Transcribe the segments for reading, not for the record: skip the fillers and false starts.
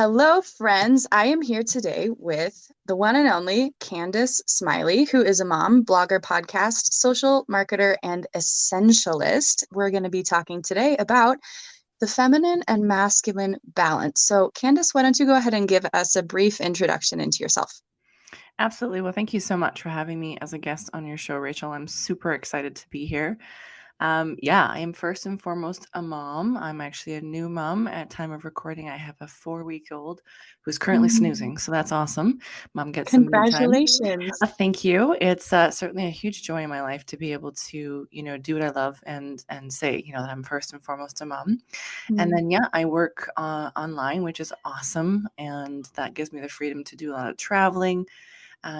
Hello, friends. I am here today with the one and only Candace Smiley, who is a mom, blogger, podcast, social marketer, and essentialist. We're going to be talking today about the feminine and masculine balance. So, Candace, why don't you go ahead and give us a brief introduction into yourself? Absolutely. Well, thank you so much for having me as a guest on your show, Rachel. I'm super excited to be here. Yeah, I am first and foremost a mom. I'm actually a new mom at time of recording. I have a 4-week-old who's currently Mm, snoozing, so that's awesome. Mom gets some me time. Congratulations. Thank you. It's certainly a huge joy in my life to be able to, do what I love and say, that I'm first and foremost a mom. And Mm, then, yeah, I work online, which is awesome, and that gives me the freedom to do a lot of traveling,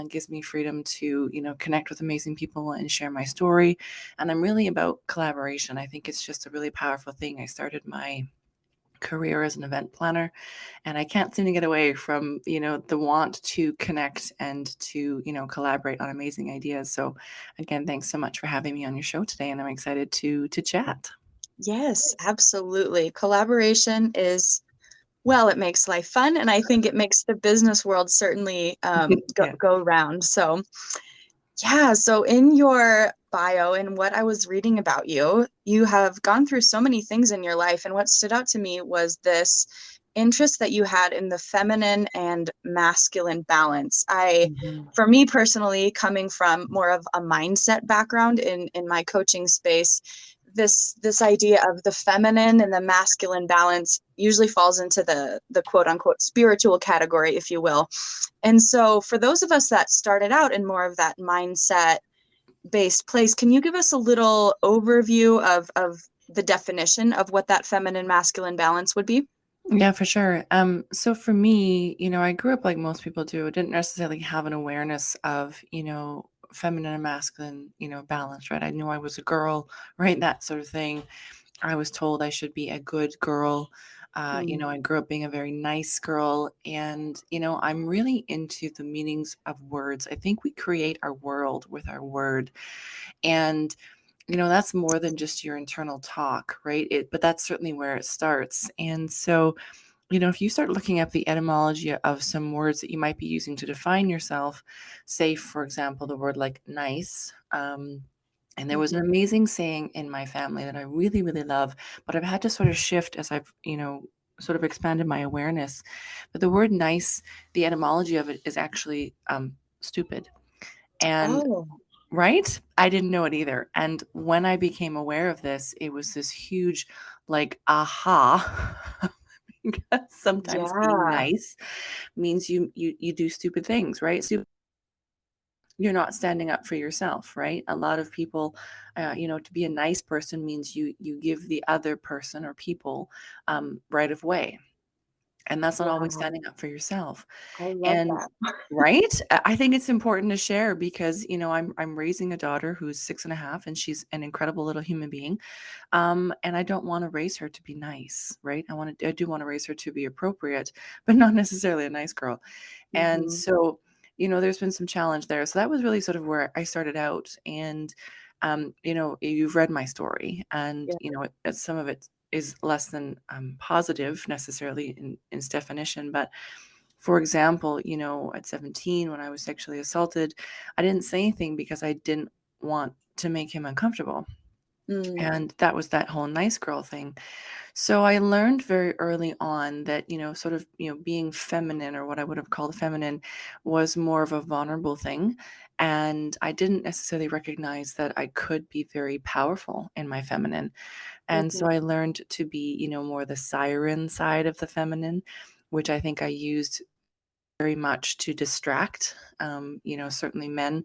gives me freedom to, connect with amazing people and share my story. And I'm really about collaboration. I think it's just a really powerful thing. I started my career as an event planner, and I can't seem to get away from, the want to connect and to, collaborate on amazing ideas. So again, thanks so much for having me on your show today. And I'm excited to chat. yes, absolutely. Collaboration is it makes life fun, and I think it makes the business world certainly Yeah. go round. So, yeah, so in your bio and what I was reading about you, you have gone through so many things in your life, and what stood out to me was this interest that you had in the feminine and masculine balance. Mhm. For me personally, coming from more of a mindset background in my coaching space, this idea of the feminine and the masculine balance usually falls into the quote unquote spiritual category, if you will. And so for those of us that started out in more of that mindset based place, can you give us a little overview of the definition of what that feminine masculine balance would be? Yeah, for sure. So for me, I grew up like most people do. I didn't necessarily have an awareness of, feminine and masculine, balance, right? I knew I was a girl, right? That sort of thing. I was told I should be a good girl. Mm. I grew up being a very nice girl. And, I'm really into the meanings of words. I think we create our world with our word. And that's more than just your internal talk, right? But that's certainly where it starts. And so, if you start looking up the etymology of some words that you might be using to define yourself, say, for example, the word like nice. And there was an Mhm. amazing saying in my family that I really, really love, but I've had to sort of shift as I've, sort of expanded my awareness. But the word nice, the etymology of it is actually stupid. And Oh, right? I didn't know it either. And when I became aware of this, it was this huge, like, aha. Because sometimes being yeah. nice means you do stupid things, right? So you're not standing up for yourself, right? A lot of people, to be a nice person means you give the other person or people right of way, and that's not always Wow. standing up for yourself. I love And that. right? I think it's important to share because, I'm raising a daughter who's 6.5, and she's an incredible little human being. And I don't want to raise her to be nice, right? I do want to raise her to be appropriate, but not necessarily a nice girl. And Hmm. so, there's been some challenge there. So that was really sort of where I started out. And, you've read my story, and, Yeah. some of it is less than positive necessarily in its definition. But for example, at 17, when I was sexually assaulted, I didn't say anything because I didn't want to make him uncomfortable. Mm. And that was that whole nice girl thing. So I learned very early on that, sort of, being feminine, or what I would have called feminine, was more of a vulnerable thing. And I didn't necessarily recognize that I could be very powerful in my feminine. And Mhm. so I learned to be, more the siren side of the feminine, which I think I used very much to distract, certainly men,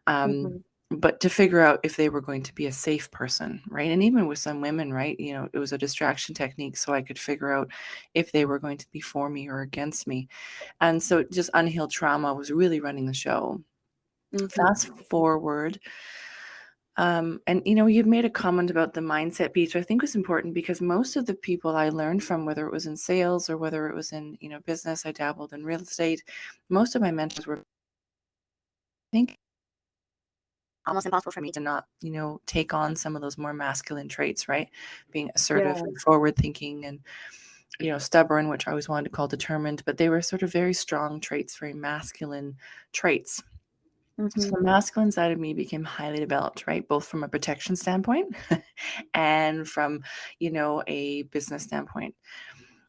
um, Mhm. but to figure out if they were going to be a safe person, right? And even with some women, right, it was a distraction technique so I could figure out if they were going to be for me or against me. And so just unhealed trauma was really running the show. Mhm. Fast forward, and you've made a comment about the mindset piece, which I think was important because most of the people I learned from, whether it was in sales or whether it was in, business, I dabbled in real estate. Most of my mentors were, I think, almost impossible for me to not, take on some of those more masculine traits, right? Being assertive Yeah. and forward thinking. stubborn, which I always wanted to call determined, but they were sort of very strong traits, very masculine traits. So Mm-hmm. the masculine side of me became highly developed, right? Both from a protection standpoint and from, a business standpoint.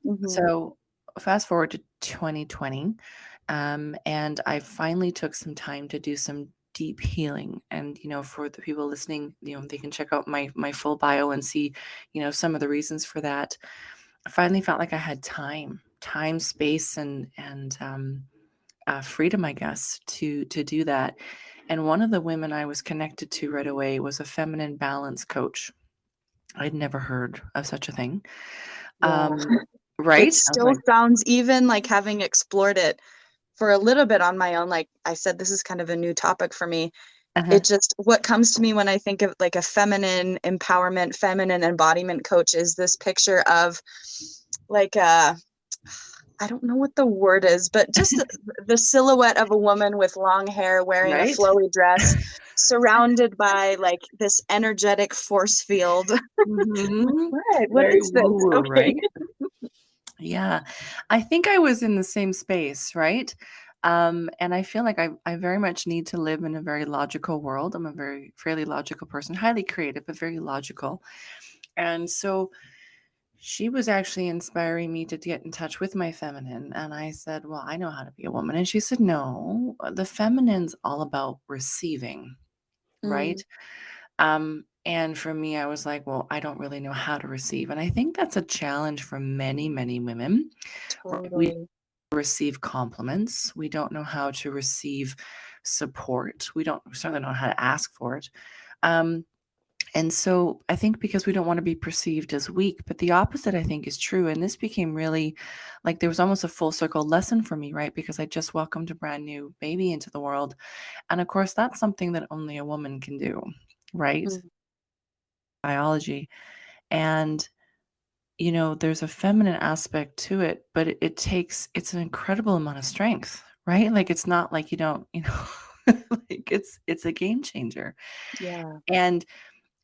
Mm-hmm. So fast forward to 2020, and I finally took some time to do some deep healing. And for the people listening, they can check out my full bio and see, some of the reasons for that. I finally felt like I had time, space, and freedom, I guess, to do that. And one of the women I was connected to right away was a feminine balance coach. I'd never heard of such a thing. Yeah. It Right? I was still like, sounds, even like having explored it for a little bit on my own, like I said, this is kind of a new topic for me. uh-huh. It just, what comes to me when I think of like a feminine empowerment, feminine embodiment coach is this picture of like I don't know what the word is, but just the silhouette of a woman with long hair wearing a Right? flowy dress, surrounded by like this energetic force field. Like, Mhm. what? What Very is this? woo-woo, Okay. right? Yeah. I think I was in the same space, right? And I feel like I very much need to live in a very logical world. I'm a very fairly logical person, highly creative, but very logical. And so she was actually inspiring me to get in touch with my feminine. And I said, well, I know how to be a woman. And she said, no, the feminine's all about receiving, Mm, right? And for me, I was like, well, I don't really know how to receive. And I think that's a challenge for many, many women. We totally. receive compliments. We don't know how to receive support. We certainly don't know how to ask for it. Um, and so I think because we don't want to be perceived as weak, but the opposite I think is true. And this became really like there was almost a full circle lesson for me, right? Because I just welcomed a brand new baby into the world. And of course, that's something that only a woman can do, right? Mm, Biology. And there's a feminine aspect to it, but it's an incredible amount of strength, right? Like it's not like you don't, like it's a game changer. yeah. And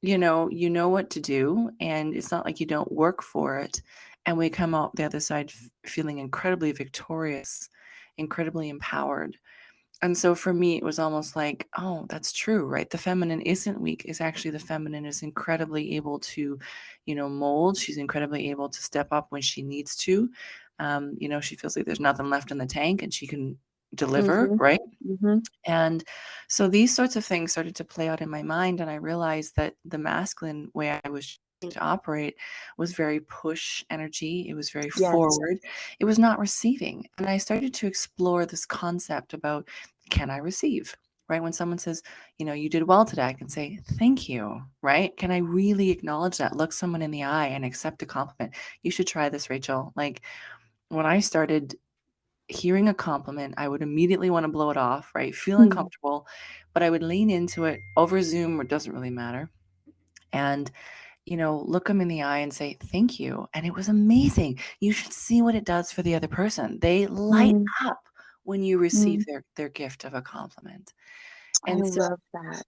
you know what to do, and it's not like you don't work for it. And we come out the other side feeling incredibly victorious, incredibly empowered. And so for me, it was almost like, oh, that's true, right? The feminine isn't weak. Is actually the feminine is incredibly able to, mold. She's incredibly able to step up when she needs to. She feels like there's nothing left in the tank and she can deliver, Mm-hmm. right? Mm-hmm. And so these sorts of things started to play out in my mind. And I realized that the masculine way I was choosing to operate was very push energy. It was very Yes. forward. It was not receiving. And I started to explore this concept about, can I receive? Right? When someone says, you did well today, I can say, thank you. Right? Can I really acknowledge that? Look someone in the eye and accept a compliment. You should try this, Rachel. Like when I started hearing a compliment, I would immediately want to blow it off, right? Feel Mm, uncomfortable, but I would lean into it over Zoom, or it doesn't really matter. And, look them in the eye and say, thank you. And it was amazing. You should see what it does for the other person. They light mm, up when you receive mm. their gift of a compliment. I And so love that.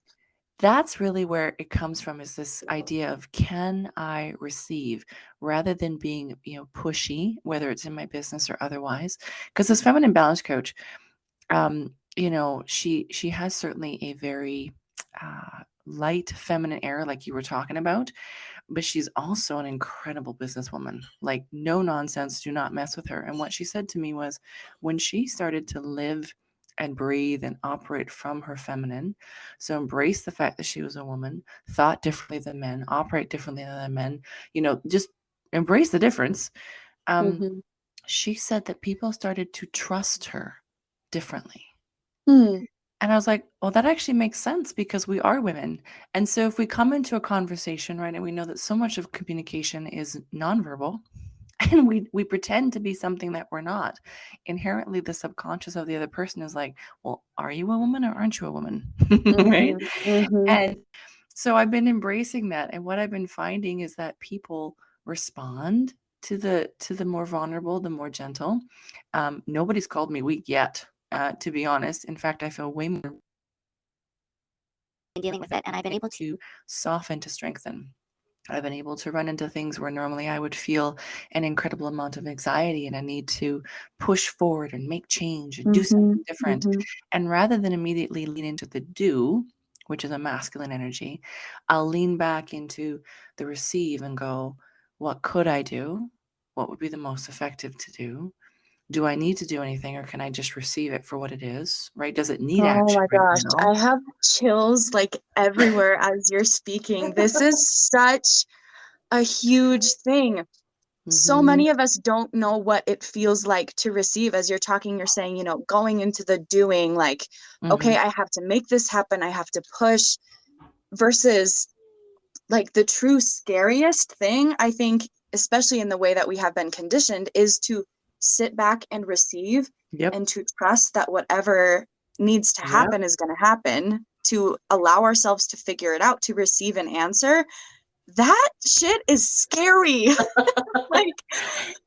that's really where it comes from, is this idea of, can I receive, rather than being, pushy, whether it's in my business or otherwise. Because this feminine balance coach, she has certainly a very light feminine air, like you were talking about, but she's also an incredible businesswoman. Like no nonsense, do not mess with her. And what she said to me was, when she started to live and breathe and operate from her feminine, so embrace the fact that she was a woman, thought differently than men, operate differently than men, just embrace the difference. Um, Mm-hmm. she said that people started to trust her differently. Mm, And I was like, well, that actually makes sense because we are women. And so if we come into a conversation, right, and we know that so much of communication is nonverbal, and we pretend to be something that we're not, inherently the subconscious of the other person is like, well, are you a woman or aren't you a woman? Right? mm-hmm. Mm-hmm. And so I've been embracing that. And what I've been finding is that people respond to the more vulnerable, the more gentle. Nobody's called me weak yet, to be honest. In fact, I feel way more in dealing with it, and I've been able to soften to strengthen. I've been able to run into things where normally I would feel an incredible amount of anxiety and a need to push forward and make change and do Mhm. something different. Mhm. And rather than immediately lean into the do, which is a masculine energy, I'll lean back into the receive and go, what could I do? What would be the most effective to do? Do I need to do anything or can I just receive it for what it is? Right? Does it need Oh action my right gosh, now? I have chills like everywhere as you're speaking. This is such a huge thing. So Hmm. many of us don't know what it feels like to receive. As you're talking, you're saying, going into the doing, like, okay, Hmm. I have to make this happen, I have to push, versus like the true scariest thing, I think, especially in the way that we have been conditioned, is to sit back and receive Yep. and to trust that whatever needs to Yep. happen is going to happen, to allow ourselves to figure it out, to receive an answer. That shit is scary. Like,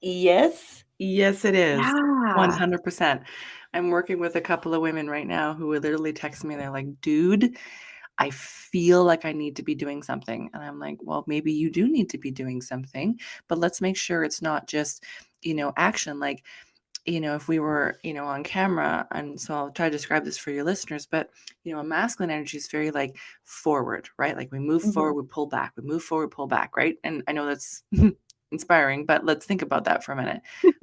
Yes. Yes, it is. yeah. 100%. I'm working with a couple of women right now who would literally text me. They're like, dude, I feel like I need to be doing something. And I'm like, well, maybe you do need to be doing something, but let's make sure it's not just, action. Like, if we were, on camera, and so I'll try to describe this for your listeners, but, a masculine energy is very like forward, right? Like we move Hmm. forward, we pull back, we move forward, pull back, right? And I know that's inspiring, but let's think about that for a minute.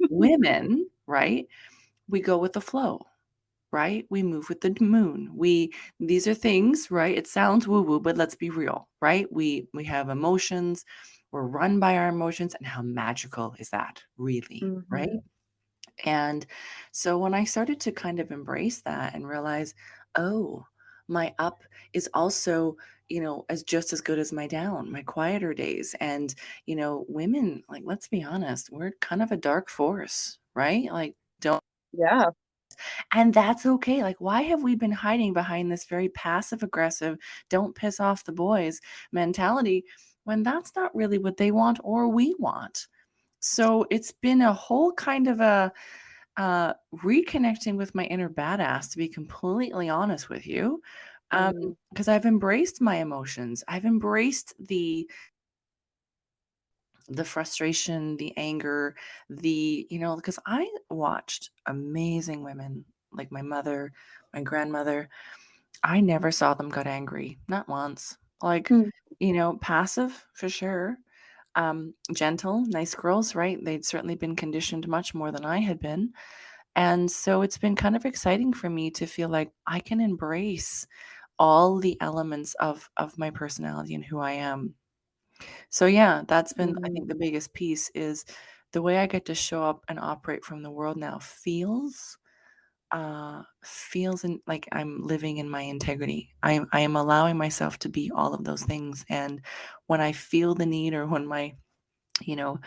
Women, right? We go with the flow, right? We move with the moon. These are things, right? It sounds woo woo, but let's be real, right? We have emotions. We're run by our emotions, and how magical is that, really, right? Hmm. And so when I started to kind of embrace that and realize, oh, my up is also, as just as good as my down, my quieter days. And, women, like, let's be honest, we're kind of a dark force, right? Like, don't, Yeah. and that's okay. Like, why have we been hiding behind this very passive aggressive, don't piss off the boys mentality when that's not really what they want or we want? So it's been a whole kind of a reconnecting with my inner badass, to be completely honest with you, Mm. because I've embraced my emotions. I've embraced the frustration, the anger, because I watched amazing women like my mother, my grandmother. I never saw them get angry, not once. Like, Mm. passive for sure. Gentle, nice girls, right? They'd certainly been conditioned much more than I had been. And so it's been kind of exciting for me to feel like I can embrace all the elements of my personality and who I am. So yeah, that's been, I Mm. think, the biggest piece is the way I get to show up and operate from the world now like I'm living in my integrity. I am allowing myself to be all of those things. And when I feel the need, or when my, you know,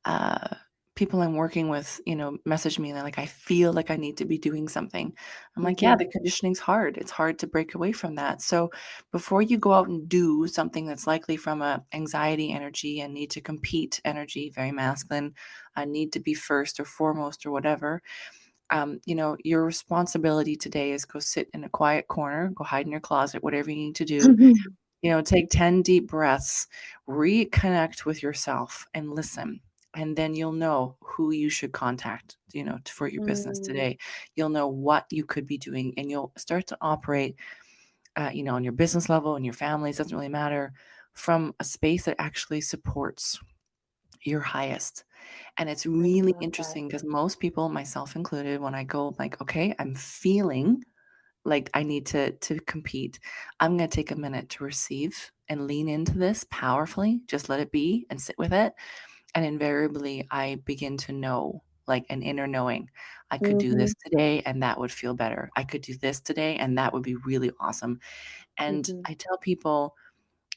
uh, people I'm working with, message me and they're like, I feel like I need to be doing something. I'm like, yeah, Mhm. the conditioning's hard. It's hard to break away from that. So before you go out and do something that's likely from a anxiety energy and need to compete energy, very masculine, need to be first or foremost or whatever, your responsibility today is go sit in a quiet corner, go hide in your closet, whatever you need to do. Take 10 deep breaths, reconnect with yourself and listen. And then you'll know who you should contact, for your business Mm. today. You'll know what you could be doing and you'll start to operate, on your business level and your families, doesn't really matter, from a space that actually supports your highest. And it's I really love that. interesting because most people, myself included, when I go like, okay, I'm feeling like I need to compete. I'm going to take a minute to receive and lean into this powerfully. Just let it be and sit with it. And invariably, I begin to know, like an inner knowing. I could do Mhm. this today and that would feel better. I could do this today and that would be really awesome. And Mhm. I tell people,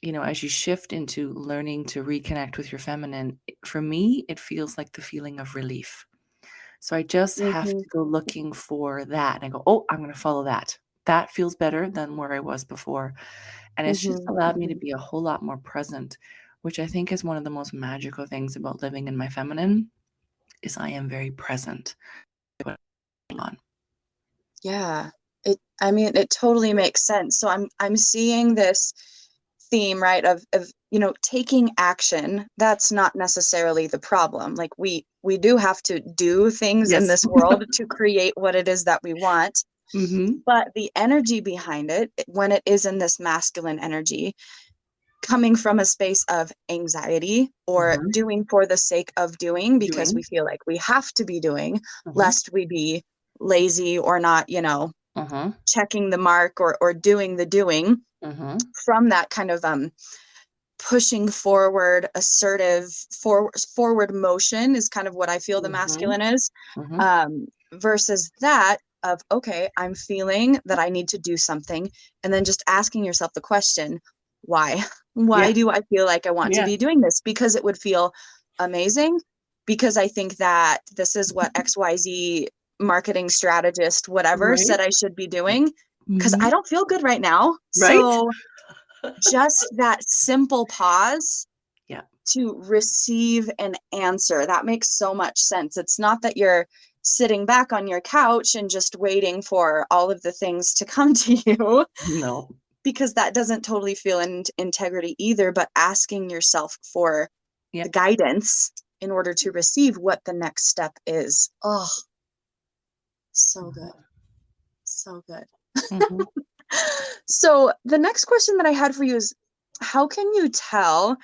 as you shift into learning to reconnect with your feminine, for me, it feels like the feeling of relief. So I just have Mhm. to go looking for that and I go, oh, I'm going to follow that. That feels better than where I was before. And it's just Mhm. allowed me to Mhm. be a whole lot more present, which I think is one of the most magical things about living in my feminine is I am very present with what's going on. Yeah. I mean, it totally makes sense. So I'm seeing this theme, right, of taking action. That's not necessarily the problem. Like we do have to do things in Yes. this world to create what it is that we want, Mm-hmm. but the energy behind it, when it is in this masculine energy, coming from a space of anxiety or Mm-hmm. doing for the sake of doing because we Doing. feel like we have to be doing, Mm-hmm. lest we be lazy or not, Mm-hmm. checking the mark or doing the doing, Mm-hmm. from that kind of pushing forward, assertive forward motion is kind of what I feel the Mm-hmm. masculine is, Mm-hmm. versus that of, okay, I'm feeling that I need to do something, and then just asking yourself the question, why? Yeah. Why do I feel like I want to Yeah. be doing this? Because it would feel amazing, because I think that this is what XYZ marketing strategist whatever Right. said I should be doing, because Mm-hmm. I don't feel good right now. Right. So just that simple pause Yeah. to receive an answer, that makes so much sense. It's not that you're sitting back on your couch and just waiting for all of the things to come to you, No. because that doesn't totally feel in integrity either, but asking yourself for Yeah. the guidance in order to receive what the next step is. Oh, so good. So good. Mm-hmm. So the next question that I had for you is, how can you tell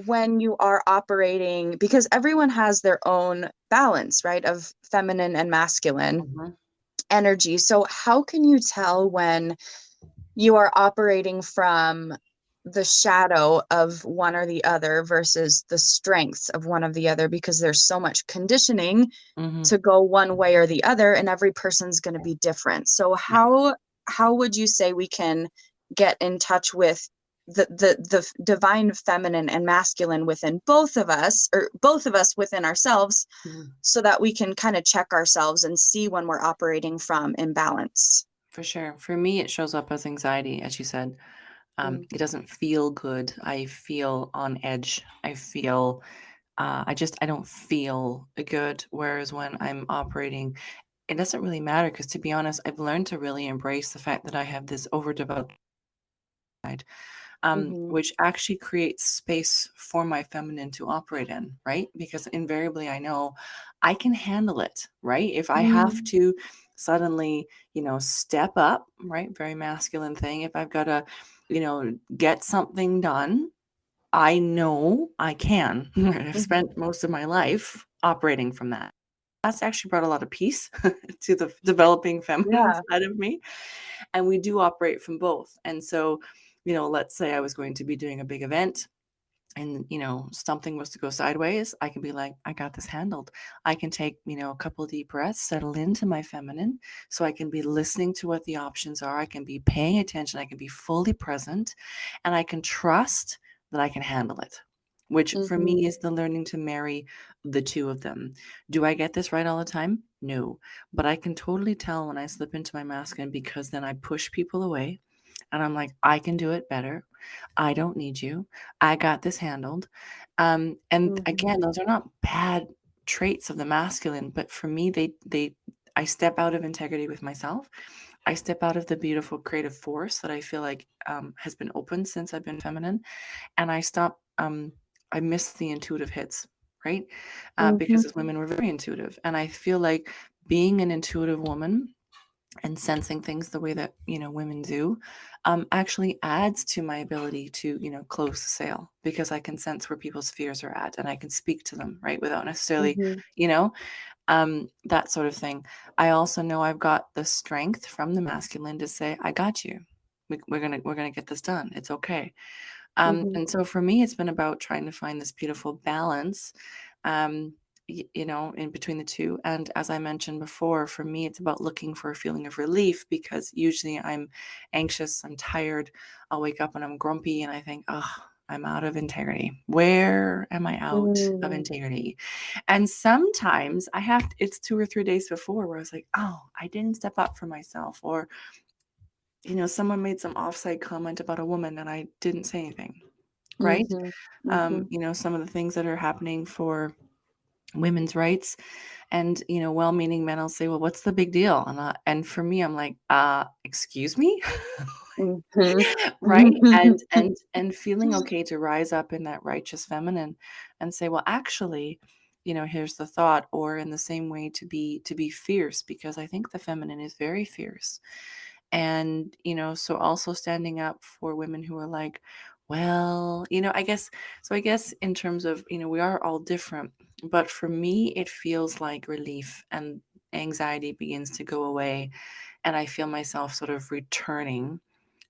when you are operating, because everyone has their own balance, right, of feminine and masculine Mm-hmm. energy. So how can you tell when you are operating from the shadow of one or the other versus the strengths of one of the other, because there's so much conditioning Mm-hmm. to go one way or the other, and every person's going to be different. So Yeah. how would you say we can get in touch with the divine feminine and masculine within both of us, or both of us within ourselves, Mm-hmm. so that we can kind of check ourselves and see when we're operating from imbalance? For sure. For me, it shows up as anxiety, as you said. It doesn't feel good. I feel on edge. I feel, I don't feel good. Whereas when I'm operating, it doesn't really matter because, to be honest, I've learned to really embrace the fact that I have this overdeveloped side, Mm-hmm. which actually creates space for my feminine to operate in, right? Because invariably I know I can handle it, right? If I have Mm-hmm. to suddenly, step up, right? Very masculine thing. If I've got to, get something done, I know I can. I've Mm-hmm. spent most of my life operating from that. That's actually brought a lot of peace to the developing feminine Yeah. side of me. And we do operate from both. And so, let's say I was going to be doing a big event and, something was to go sideways, I can be like, I got this handled. I can take, a couple of deep breaths, settle into my feminine so I can be listening to what the options are. I can be paying attention. I can be fully present and I can trust that I can handle it. Which for Mm-hmm. me is the learning to marry the two of them. Do I get this right all the time? No. But I can totally tell when I slip into my masculine because then I push people away and I'm like, I can do it better. I don't need you. I got this handled. And Mm-hmm. again, those are not bad traits of the masculine, but for me, I step out of integrity with myself. I step out of the beautiful creative force that I feel like has been opened since I've been feminine, and I stop. I miss the intuitive hits, right? Mm-hmm. Because as women, we're very intuitive, and I feel like being an intuitive woman and sensing things the way that women do actually adds to my ability to close the sale because I can sense where people's fears are at and I can speak to them right without necessarily Mm-hmm. you know that sort of thing. I also know I've got the strength from the masculine to say I got you. We're gonna get this done. It's okay. Mm-hmm. And so for me, it's been about trying to find this beautiful balance, um, in between the two. And as I mentioned before, for me, it's about looking for a feeling of relief because usually I'm anxious, I'm tired, I'll wake up and I'm grumpy and I think, oh, I'm out of integrity. Where am I out of Mm-hmm. integrity? And sometimes it's 2 or 3 days before where I was like, oh, I didn't step up for myself. Or someone made some offside comment about a woman and I didn't say anything, right? Mm-hmm. Mm-hmm. Some of the things that are happening for women's rights. And, well-meaning men will say, well, what's the big deal? And for me, I'm like, excuse me? Mhm. Right? And feeling okay to rise up in that righteous feminine and say, well, actually, here's the thought, or in the same way to be fierce, because I think the feminine is very fierce. And, so also standing up for women who are like, well, I guess in terms of, we are all different, but for me, it feels like relief and anxiety begins to go away. And I feel myself sort of returning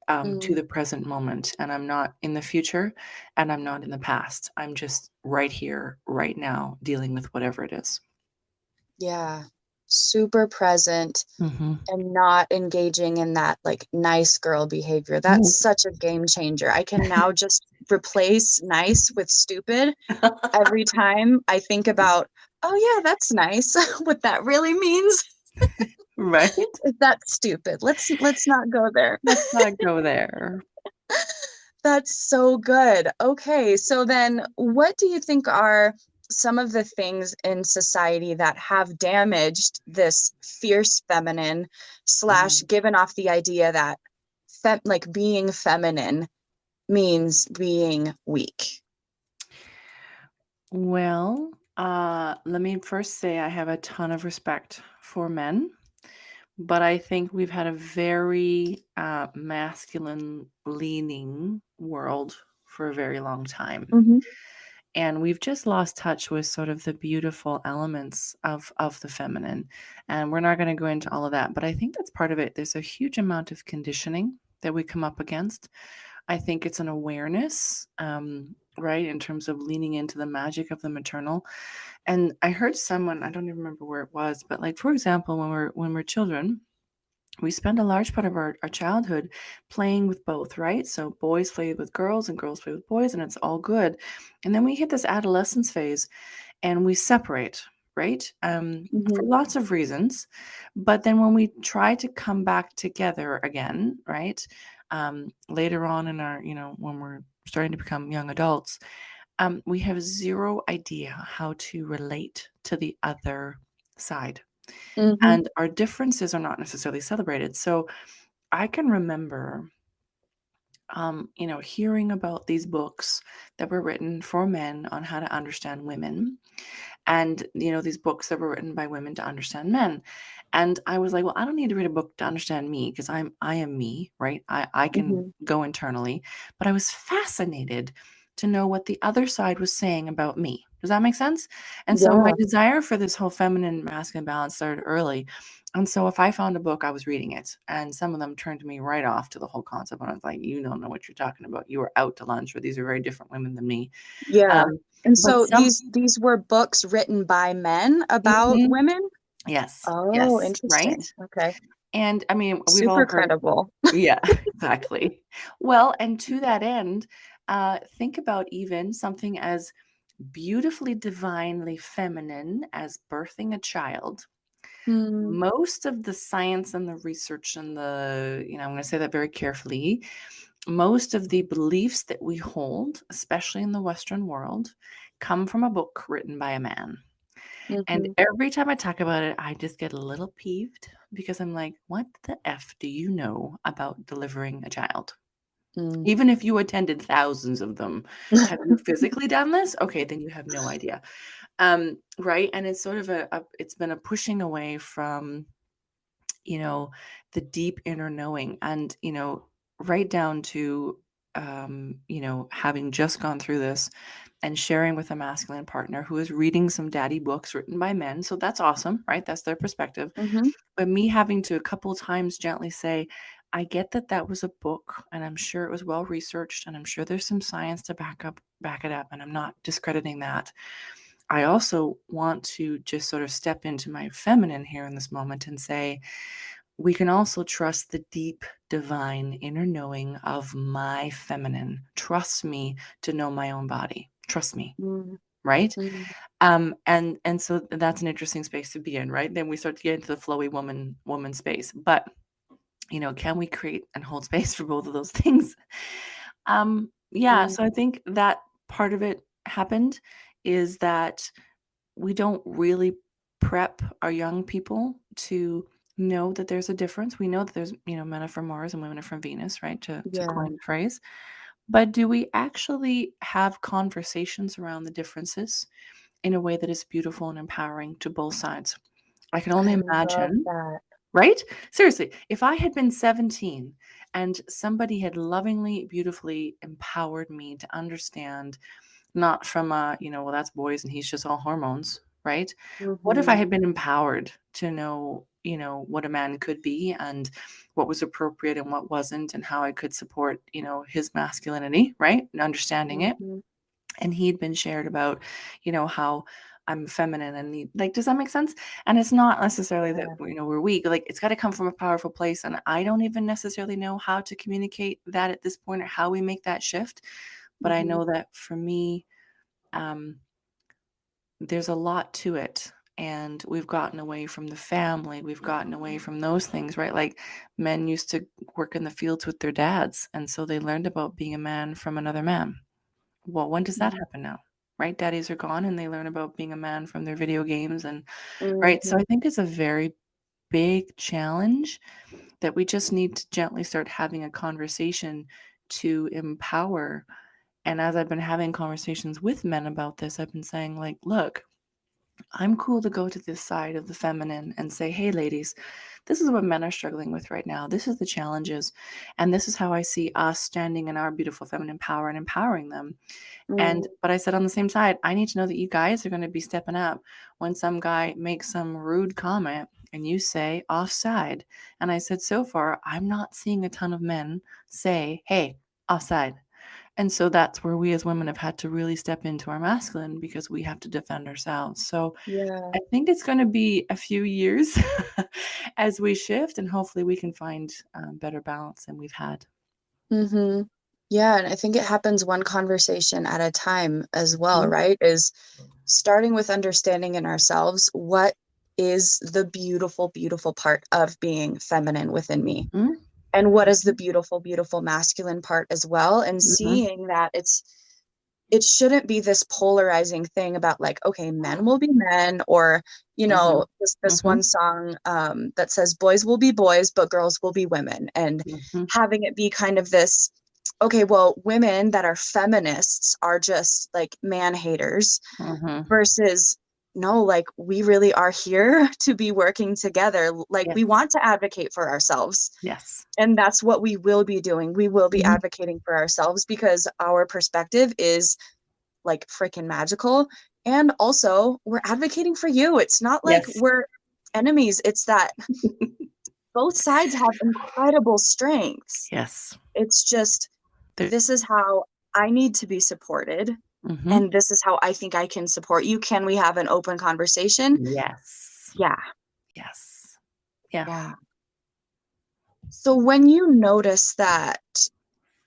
to Mm, the present moment. And I'm not in the future and I'm not in the past. I'm just right here, right now, dealing with whatever it is. yeah. Super present Mm-hmm. and not engaging in that like nice girl behavior. That's such a game changer. I can now just replace nice with stupid every time I think about, oh yeah, that's nice. What that really means Right? is that stupid. Let's not go there. Let's not go there. That's so good. Okay, so then what do you think are some of the things in society that have damaged this fierce feminine slash Mm. given off the idea that like being feminine means being weak? Well, let me first say I have a ton of respect for men, but I think we've had a very masculine leaning world for a very long time. Hmm. And we've just lost touch with sort of the beautiful elements of the feminine. And we're not going to go into all of that, but I think that's part of it. There's a huge amount of conditioning that we come up against. I think it's an awareness, right, in terms of leaning into the magic of the maternal. And I heard someone, I don't even remember where it was, but like for example, when we're children, we spend a large part of our childhood playing with both, right? So boys play with girls and girls play with boys, and it's all good. And then we hit this adolescence phase and we separate, right? For Hmm. lots of reasons. But then when we try to come back together again, right? Later on in our, when we're starting to become young adults, we have zero idea how to relate to the other side. Hmm. And our differences are not necessarily celebrated. So I can remember, hearing about these books that were written for men on how to understand women, and these books that were written by women to understand men. And I was like, well, I don't need to read a book to understand me because I am me, right? I can Hmm. go internally, but I was fascinated to know what the other side was saying about me. Does that make sense? And so my Yeah. desire for this whole feminine masculine balance started early. And so if I found a book, I was reading it. And some of them turned me right off to the whole concept. And I was like, you don't know what you're talking about. You were out to lunch, or these are very different women than me. Yeah. Um, And but so some these were books written by men about Mhm. women? Yes, Oh, yes, right? interesting. Okay. And I mean, we've all Super heard. credible. Yeah, exactly. Well, and to that end, think about even something as beautifully divinely feminine as birthing a child. Mm, Most of the science and the research and I'm going to say that very carefully, most of the beliefs that we hold, especially in the Western world, come from a book written by a man. And mhm, every time I talk about it, I just get a little peeved because I'm like, what the F do you know about delivering a child? mm. Even if you attended thousands of them, have you physically done this? Okay, then you have no idea. Right. And it's sort of it's been a pushing away from, you know, the deep inner knowing and, right down to, having just gone through this and sharing with a masculine partner who is reading some daddy books written by men. So that's awesome, right? That's their perspective. Mhm, But me having to a couple of times gently say, I get that that was a book and I'm sure it was well researched and I'm sure there's some science to back it up and I'm not discrediting that. I also want to just sort of step into my feminine here in this moment and say, we can also trust the deep divine inner knowing of my feminine. Trust me to know my own body. Trust me, mm, right? mm, And so that's an interesting space to be in, right? Then we start to get into the flowy woman space. But can we create and hold space for both of those things? Yeah, mm, so I think that part of it happened is that we don't really prep our young people to know that there's a difference. We know that there's, men are from Mars and women are from Venus, right? To Yeah. coin the phrase. But do we actually have conversations around the differences in a way that is beautiful and empowering to both sides? I can only I love imagine, that. right? Seriously, if I had been 17 and somebody had lovingly, beautifully empowered me to understand, not from well, that's boys and he's just all hormones, right? What if I Mhm. had been empowered to know, what a man could be and what was appropriate and what wasn't, and how I could support, his masculinity, right? And understanding it. Mhm. And he'd been shared about, how I'm feminine and like, does that make sense? And it's not necessarily that, Yeah. we're weak. Like, it's got to come from a powerful place. And I don't even necessarily know how to communicate that at this point or how we make that shift. But I Mhm. know that for me, um, there's a lot to it. And we've gotten away from the family. We've gotten away from those things, right? Like, men used to work in the fields with their dads. And so they learned about being a man from another man. Well, when does that Mhm. happen now? Right? Daddies are gone and they learn about being a man from their video games and right. So I Mhm. think it's a very big challenge that we just need to gently start having a conversation to empower. And as I've been having conversations with men about this, I've been saying, like, look, I'm cool to go to this side of the feminine and say, hey, ladies, this is what men are struggling with right now. This is the challenges. And this is how I see us standing in our beautiful feminine power and empowering them. And Mm. but I said on the same side, I need to know that you guys are going to be stepping up when some guy makes some rude comment and you say offside. And I said, so far, I'm not seeing a ton of men say, hey, offside. And so that's where we as women have had to really step into our masculine because we have to defend ourselves. So Yeah. I think it's going to be a few years as we shift, and hopefully we can find better balance than we've had. Mhm. Yeah, and I think it happens one conversation at a time as well, Mhm. right? Is starting with understanding in ourselves what is the beautiful, beautiful part of being feminine within me, Mhm. and what is the beautiful, beautiful masculine part as well, and Mhm. seeing that it shouldn't be this polarizing thing about like, okay, men will be men, or Mhm. this one Mhm. song that says boys will be boys but girls will be women, and Mhm. having it be kind of this, okay, well, women that are feminists are just like man haters, Mhm. versus no, like we really are here to be working together, like we Yes. want to advocate for ourselves, Yes. and that's what we will be doing. We will be Mhm. advocating for ourselves because our perspective is like freaking magical. And also, we're advocating for you. It's not like Yes. we're enemies. It's that both sides have incredible strengths. Yes. It's just, There this is how I need to be supported. Mhm. And this is how I think I can support you. Can we have an open conversation? Yes. Yeah. Yes. Yeah. Yeah. So when you notice that,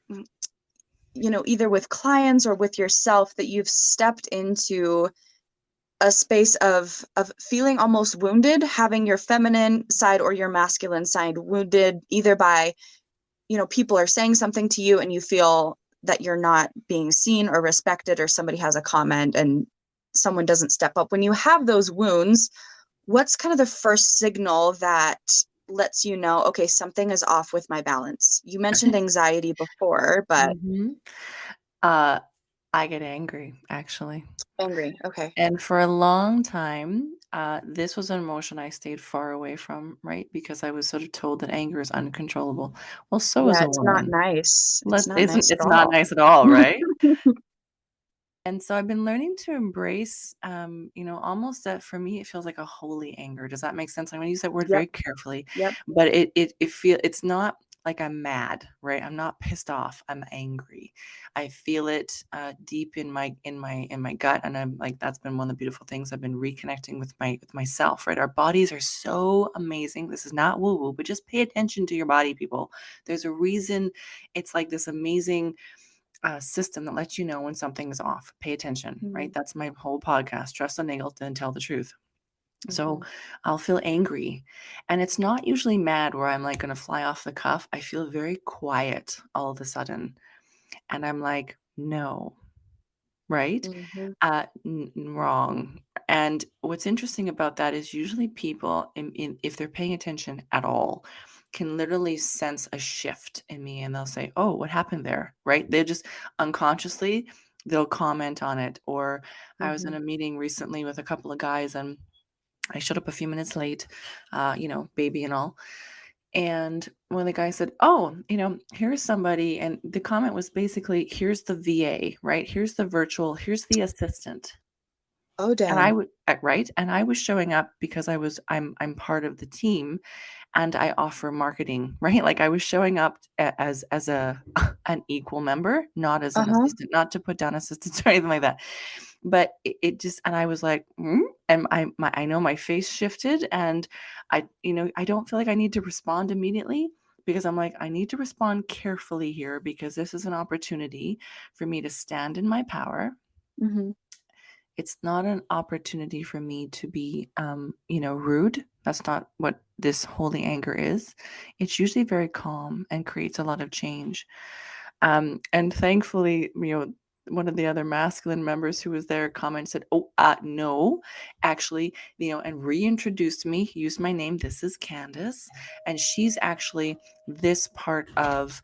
mm, either with clients or with yourself, that you've stepped into a space of feeling almost wounded, having your feminine side or your masculine side wounded, either by, people are saying something to you and you feel that you're not being seen or respected, or somebody has a comment and someone doesn't step up. When you have those wounds, what's kind of the first signal that lets you know, okay, something is off with my balance? You I mentioned think anxiety before, but Mhm. Uh, I get angry, actually. angry. Okay. And for a long time, this was an emotion I stayed far away from, right? Because I was sort of told that anger is uncontrollable. Well, so is Yeah, a it's not woman. nice. It's not Isn't nice at it's not all. nice at all, right? And so I've been learning to embrace, almost that for me, it feels like a holy anger. Does that make sense? I'm going to use that word Yep. very carefully, Yep. but it's not like I'm mad, right? I'm not pissed off. I'm angry. I feel it deep in my gut, and I'm like, that's been one of the beautiful things. I've been reconnecting with myself, right? Our bodies are so amazing. This is not woo woo, but just pay attention to your body, people. There's a reason it's like this amazing system that lets you know when something is off. Pay attention, right? Mhm. That's my whole podcast. Trust a nagel and tell the truth. So Mhm. I'll feel angry. And it's not usually mad where I'm like going to fly off the cuff. I feel very quiet all of a sudden. And I'm like, no, right? Mhm. Wrong. And what's interesting about that is usually people, if they're paying attention at all, can literally sense a shift in me, and they'll say, "Oh, what happened there?" Right? They just unconsciously, they'll comment on it. Or I was in Mhm. a meeting recently with a couple of guys, and I showed up a few minutes late, baby and all. And one of the guys said, "Oh, here's somebody." And the comment was basically, "Here's the VA, right? Here's the virtual, here's the assistant." Oh, And I dang. would, right? And I was showing up because I'm part of the team, and I offer marketing, right? Like, I was showing up as a an equal member, not as an Uh-huh. assistant, not to put down assistants or anything like that. But it just, and I was like, and I know my face shifted, and I don't feel like I need to respond immediately, because I'm like, I need to respond carefully here, because this is an opportunity for me to stand in my power. Mhm. It's not an opportunity for me to be, rude. That's not what this holy anger is. It's usually very calm and creates a lot of change. And thankfully, one of the other masculine members who was there commented, "Oh, no, actually, and reintroduced me, he used my name. This is Candace, and she's actually this part of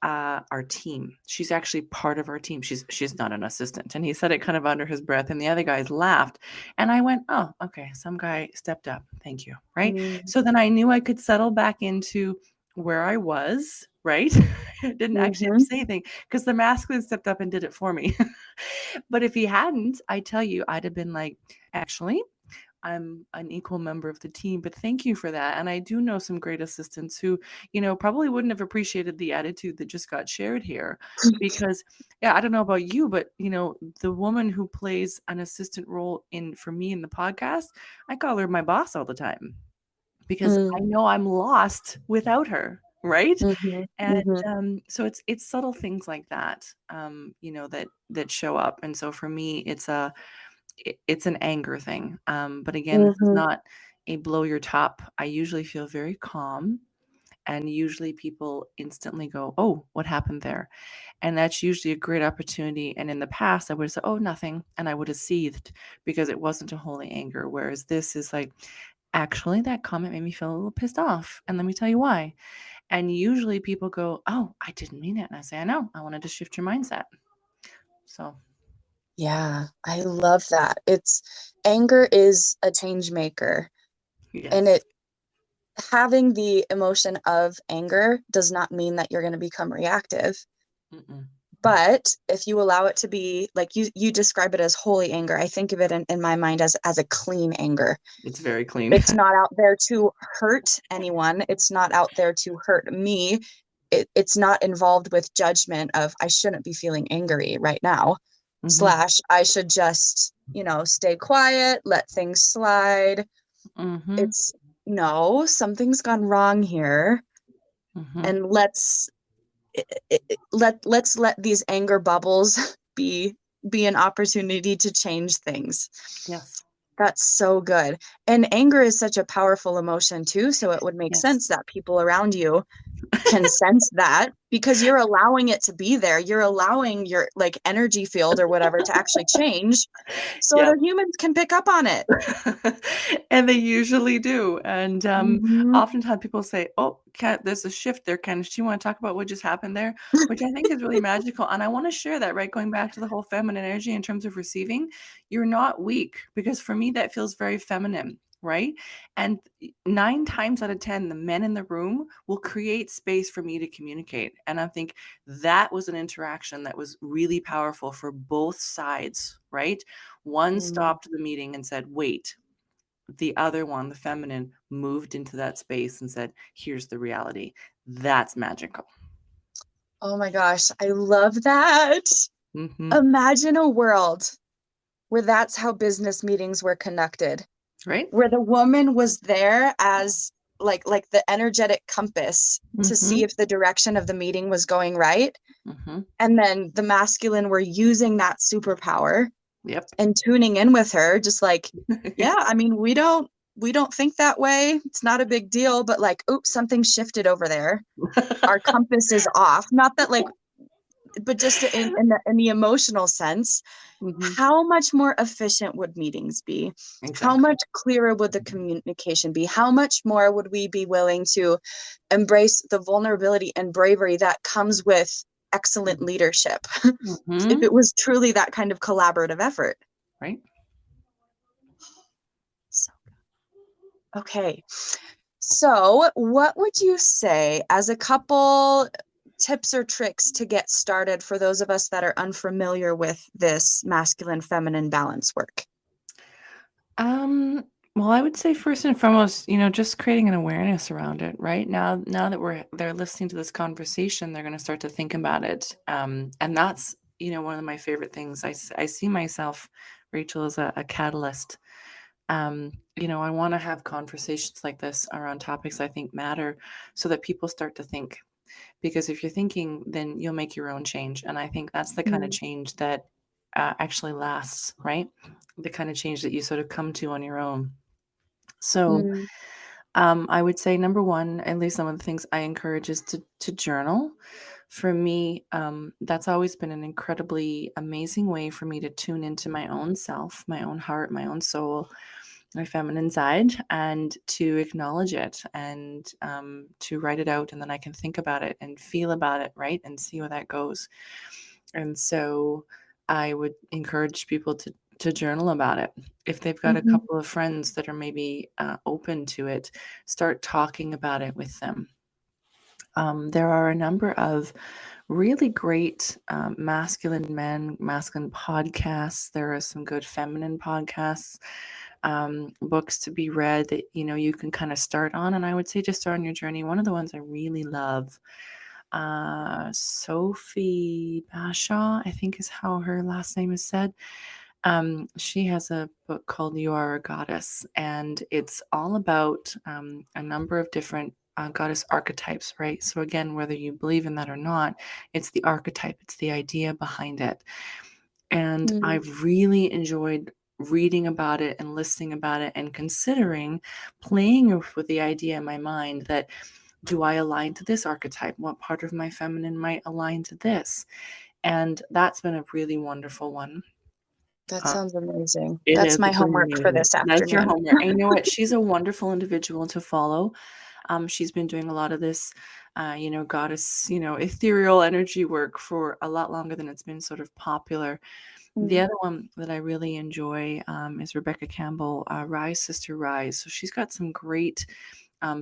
our team. She's actually part of our team. She's not an assistant." And he said it kind of under his breath, and the other guys laughed. And I went, "Oh, okay, some guy stepped up. Thank you." Right. Mm. So then I knew I could settle back into where I was, right? I didn't actually have to Mhm. say anything, because the masculine stepped up and did it for me. But if he hadn't, I tell you, I'd have been like, "Actually, I'm an equal member of the team, but thank you for that." And I do know some great assistants who, probably wouldn't have appreciated the attitude that just got shared here, because, yeah, I don't know about you, but the woman who plays an assistant role for me in the podcast, I call her my boss all the time, because I Mm. know I'm lost without her. Right. Mhm. And Mhm. so it's subtle things like that, that show up. And so for me, it's an anger thing. But again, this is Mhm. not a blow your top. I usually feel very calm, and usually people instantly go, "Oh, what happened there?" And that's usually a great opportunity. And in the past, I would have said, "Oh, nothing," and I would have seethed, because it wasn't a holy anger. Whereas this is like, "Actually, that comment made me feel a little pissed off, and let me tell you why." And usually people go, "Oh, I didn't mean it." And I say, "I know. I wanted to shift your mindset." So, Yeah, I love that. It's Anger is a change maker, and yes. it having the emotion of anger does not mean that you're going to become reactive. Mm-mm. But if you allow it to be like you describe it as holy anger, I think of it in my mind as a clean anger. It's very clean. It's not out there to hurt anyone. It's not out there to hurt me. It's not involved with judgment of I shouldn't be feeling angry right now. Hmm. Slash, I should just, stay quiet, let things slide. Hmm. It's no, something's gone wrong here. Hmm. And let's let these anger bubbles be an opportunity to change things. Yes. That's so good. And anger is such a powerful emotion too, so it would make Yes. sense that people around you can sense that because you're allowing it to be there. You're allowing your like energy field or whatever to actually change so Yeah. other humans can pick up on it. And they usually do. And Mhm. oftentimes people say, "Oh, Kat, there's a shift there, Ken. Do you want to talk about what just happened there?" Which I think is really magical. And I want to share that, right? Going back to the whole feminine energy in terms of receiving, you're not weak, because for me, that feels very feminine. Right. And 9 times out of 10, the men in the room will create space for me to communicate. And I think that was an interaction that was really powerful for both sides. Right. One Mm. stopped the meeting and said, "Wait." The other one, the feminine, moved into that space and said, "Here's the reality." That's magical. Oh my gosh, I love that. Hmm. Imagine a world where that's how business meetings were conducted, Right? where the woman was there as like the energetic compass to see Hmm. if the direction of the meeting was going right. Hmm. And then the masculine were using that superpower Yep. and tuning in with her, just like, yeah, Yes. I mean, we don't think that way. It's not a big deal, but like, oops, something shifted over there. Our compass is off. Not that like but just in the emotional sense, Mhm. how much more efficient would meetings be? How Exactly. much clearer would the communication be? How much more would we be willing to embrace the vulnerability and bravery that comes with excellent leadership if Mhm. it was truly that kind of collaborative effort? Right? So, okay. So, what would you say as a couple tips or tricks to get started for those of us that are unfamiliar with this masculine feminine balance work? Um, well, I would say first and foremost, just creating an awareness around it, right? Now that they're listening to this conversation, they're going to start to think about it. And that's, one of my favorite things. I see myself, Rachel, as a catalyst. I want to have conversations like this around topics I think matter so that people start to think. Because if you're thinking, then you'll make your own change. And I think that's the kind of Mm, change that actually lasts, right? The kind of change that you sort of come to on your own. So mm, I would say number one, at least some of the things I encourage is to journal. For me, that's always been an incredibly amazing way for me to tune into my own self, my own heart, my own soul, my feminine side, and to acknowledge it and to write it out. And then I can think about it and feel about it, right? And see where that goes. And so I would encourage people to journal about it. If they've got a mhm, couple of friends that are maybe open to it, start talking about it with them. There are a number of really great masculine podcasts. There are some good feminine podcasts, books to be read that you can kind of start on. And I would say just start on your journey. One of the ones I really love, Sophie Bashaw, I think is how her last name is said. She has a book called You Are a Goddess, and it's all about a number of different goddess archetypes, right? So, again, whether you believe in that or not, it's the archetype, it's the idea behind it. And mm, I've really enjoyed reading about it and listening about it and considering playing with the idea in my mind that do I align to this archetype? What part of my feminine might align to this? And that's been a really wonderful one. that Uh, sounds amazing. it That's is. my It's homework for amazing. this That's your afternoon. homework. And you know what? She's a wonderful individual to follow. She's been doing a lot of this, goddess, ethereal energy work for a lot longer than it's been sort of popular. The Mm, other one that I really enjoy is Rebecca Campbell, Rise Sister Rise. So she's got some great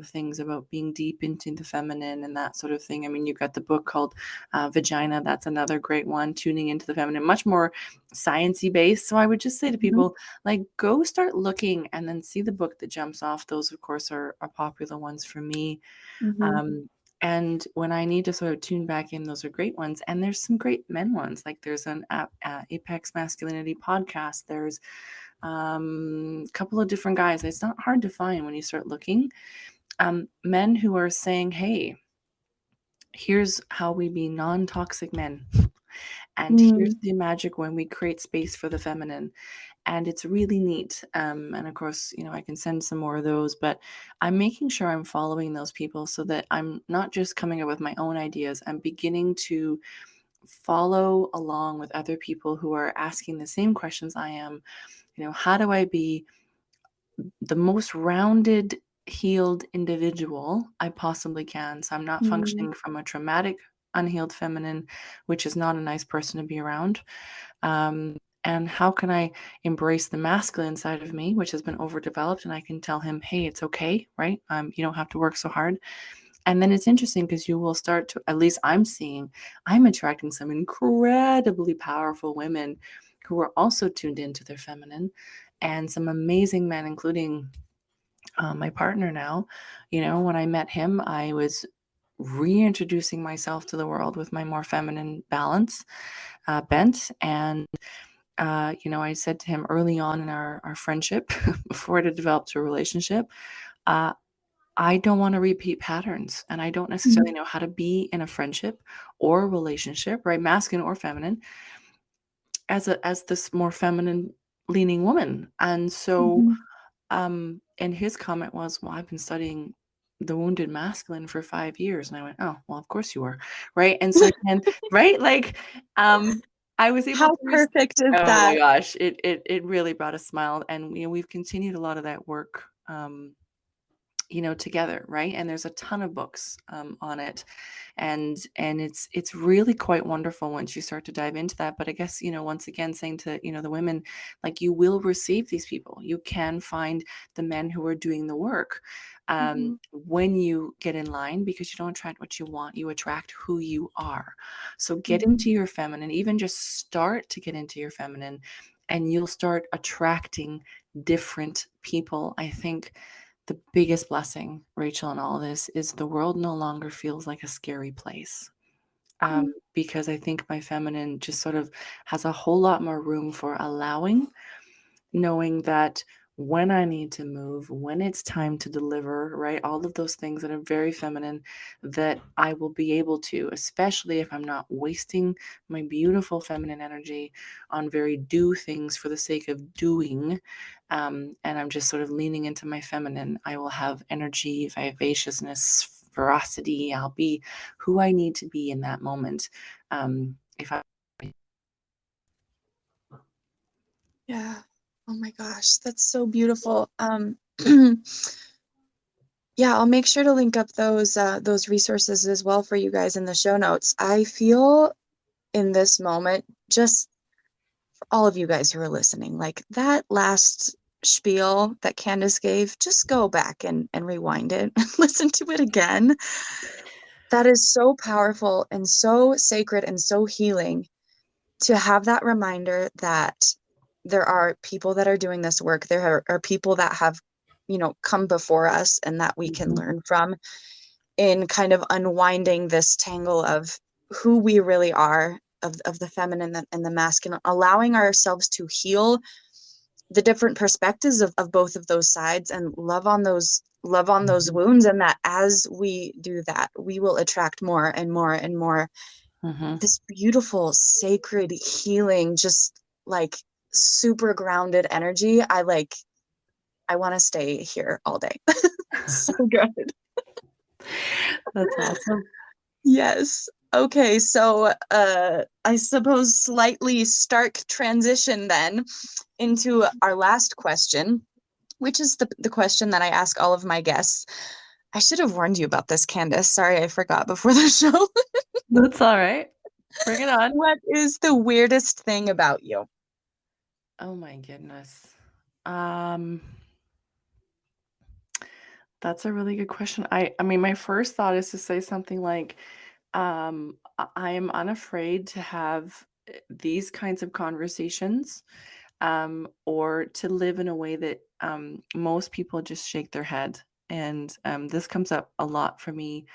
things about being deep into the feminine and that sort of thing. I mean, you've got the book called Vagina. That's another great one, tuning into the feminine, much more sciencey based. So I would just say to mhm, people, like, go start looking and then see the book that jumps off. Those, of course, are popular ones for me. mhm, Um, and when I need to sort of tune back in, those are great ones. And there's some great men ones. Like there's an Apex Masculinity podcast. There's a couple of different guys. It's not hard to find when you start looking. Men who are saying, hey, here's how we be non toxic men. And here's mm, the magic when we create space for the feminine. And it's really neat. And of course, I can send some more of those, but I'm making sure I'm following those people so that I'm not just coming up with my own ideas. I'm beginning to follow along with other people who are asking the same questions I am. How do I be the most rounded, healed individual I possibly can? So I'm not mm, functioning from a traumatic, unhealed feminine, which is not a nice person to be around. And how can I embrace the masculine side of me, which has been overdeveloped? And I can tell him, hey, it's okay, right? You don't have to work so hard. And then it's interesting because you will start to, at least I'm attracting some incredibly powerful women who are also tuned into their feminine and some amazing men, including my partner now. When I met him, I was reintroducing myself to the world with my more feminine balance bent. And I said to him early on in our friendship, before it had developed to a relationship, uh, I don't want to repeat patterns. And I don't necessarily mm, know how to be in a friendship or a relationship, right? Masculine or feminine, as this more feminine leaning woman. And so mhm, and his comment was, well, I've been studying the wounded masculine for 5 years. And I went, "Oh, well, of course you were." Right? And so again, right? Like, I was able How to perfect is oh my that? gosh, it really brought a smile, and, we've continued a lot of that work, together, right? And there's a ton of books on it, and it's really quite wonderful once you start to dive into that. But I guess once again, saying to the women, like, you will receive these people. You can find the men who are doing the work Mhm, when you get in line, because you don't attract what you want, you attract who you are. So get mhm. into your feminine, even just start to get into your feminine, and you'll start attracting different people. I think the biggest blessing, Rachel, in all this is the world no longer feels like a scary place. Mm, Because I think my feminine just sort of has a whole lot more room for allowing, knowing that when I need to move, when it's time to deliver, right? All of those things that are very feminine, that I will be able to, especially if I'm not wasting my beautiful feminine energy on very do things for the sake of doing. And I'm just sort of leaning into my feminine. I will have energy, vivaciousness, ferocity. I'll be who I need to be in that moment. If I yeah. Oh my gosh, that's so beautiful. Yeah, I'll make sure to link up those resources as well for you guys in the show notes. I feel in this moment, just for all of you guys who are listening, like that last spiel that Candace gave, just go back and rewind it and listen to it again. That is so powerful and so sacred and so healing to have that reminder that there are people that are doing this work. There are people that have, come before us and that we can Mhm, learn from in kind of unwinding this tangle of who we really are, of the feminine and the masculine, allowing ourselves to heal the different perspectives of both of those sides and love on those mhm, wounds, and that as we do that we will attract more and more and more mhm. this beautiful sacred healing, just like super grounded energy. I want to stay here all day. So good. That's awesome. Yes. Okay, so I suppose slightly stark transition then into our last question, which is the question that I ask all of my guests. I should have warned you about this, Candace. Sorry, I forgot before the show. That's all right. Bring it on. What is the weirdest thing about you? Oh my goodness. Um, that's a really good question. I mean, my first thought is to say something like, I am unafraid to have these kinds of conversations, or to live in a way that most people just shake their head. And this comes up a lot for me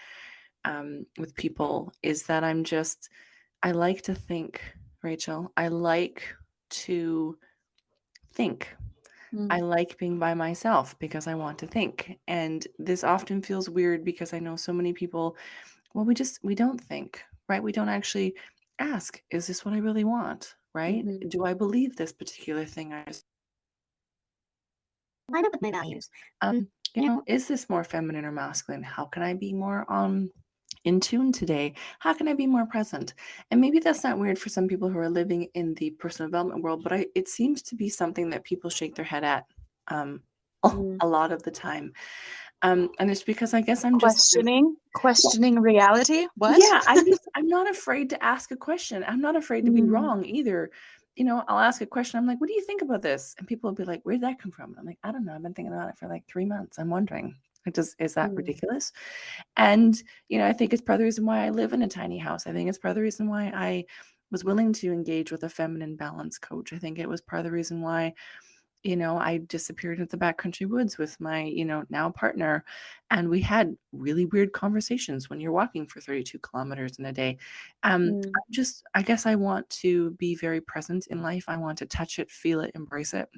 with people, is that I like to think, Rachel. I like to think. I Mm, like being by myself because I want to think. And this often feels weird because I know so many people, well, we don't think, right? We don't actually ask, is this what I really want? Right? mhm, Do I believe this particular thing? I just line up with my values. Is this more feminine or masculine? How can I be more in tune today? How can I be more present? And maybe that's not weird for some people who are living in the personal development world, but it seems to be something that people shake their head at um, mm. a lot of the time. And it's because I guess Questioning reality. What? yeah, I'm not afraid to ask a question. I'm not afraid to be Mm, wrong either. I'll ask a question. I'm like, "What do you think about this?" And people will be like, "Where'd that come from?" I'm like, "I don't know. I've been thinking about it for like 3 months. I'm wondering. Is that mm, ridiculous?" And I think it's part of the reason why I live in a tiny house. I think it's part of the reason why I was willing to engage with a feminine balance coach. I think it was part of the reason why I disappeared into the backcountry woods with my, now partner. And we had really weird conversations when you're walking for 32 kilometers in a day. mm, I guess I want to be very present in life. I want to touch it, feel it, embrace it.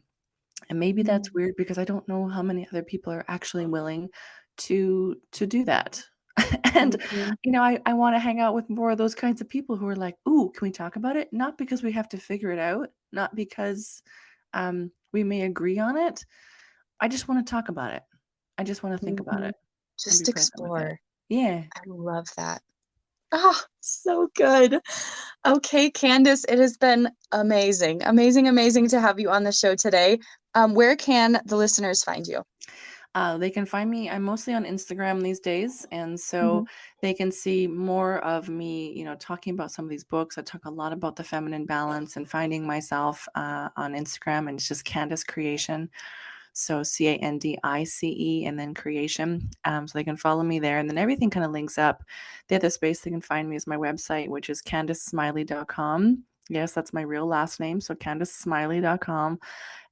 And maybe that's mm, weird because I don't know how many other people are actually willing to do that. And mhm, I want to hang out with more of those kinds of people who are like, "Ooh, can we talk about it?" Not because we have to figure it out, not because we may agree on it. I just want to talk about it. I just want to think about mhm. it. and be Just present with it. explore. Yeah. I love that. Oh, so good. Okay, Candace, it has been amazing, amazing, amazing to have you on the show today. Where can the listeners find you? They can find me. I'm mostly on Instagram these days, and so Mhm. they can see more of me, talking about some of these books. I talk a lot about the feminine balance and finding myself on Instagram, and it's just Candice Creation. So CANDICE and then creation. So they can follow me there, and then everything kind of links up. The other space they can find me is my website, which is CandiceSmiley.com. Yes, that's my real last name, so CandiceSmiley.com.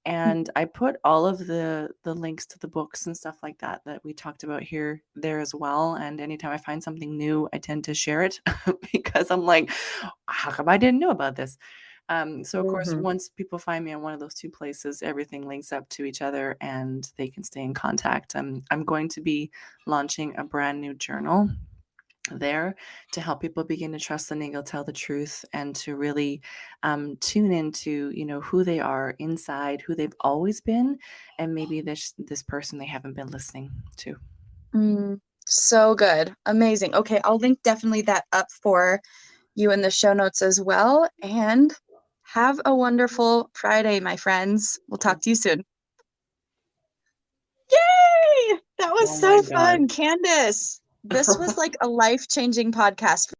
And I put all of the links to the books and stuff like that that we talked about here there as well. And anytime I find something new, I tend to share it because I'm like, how come I didn't know about this? So of course, Mhm. once people find me on one of those two places, everything links up to each other and they can stay in contact. I'm going to be launching a brand new journal there to help people begin to trust the needle, tell the truth, and to really tune into who they are inside, who they've always been, and maybe this person they haven't been listening to. So good. Amazing. Okay, I'll link definitely that up for you in the show notes as well. And have a wonderful Friday, my friends. We'll talk to you soon. Yay! That was Oh my so god. fun, Candace. This was like a life-changing podcast.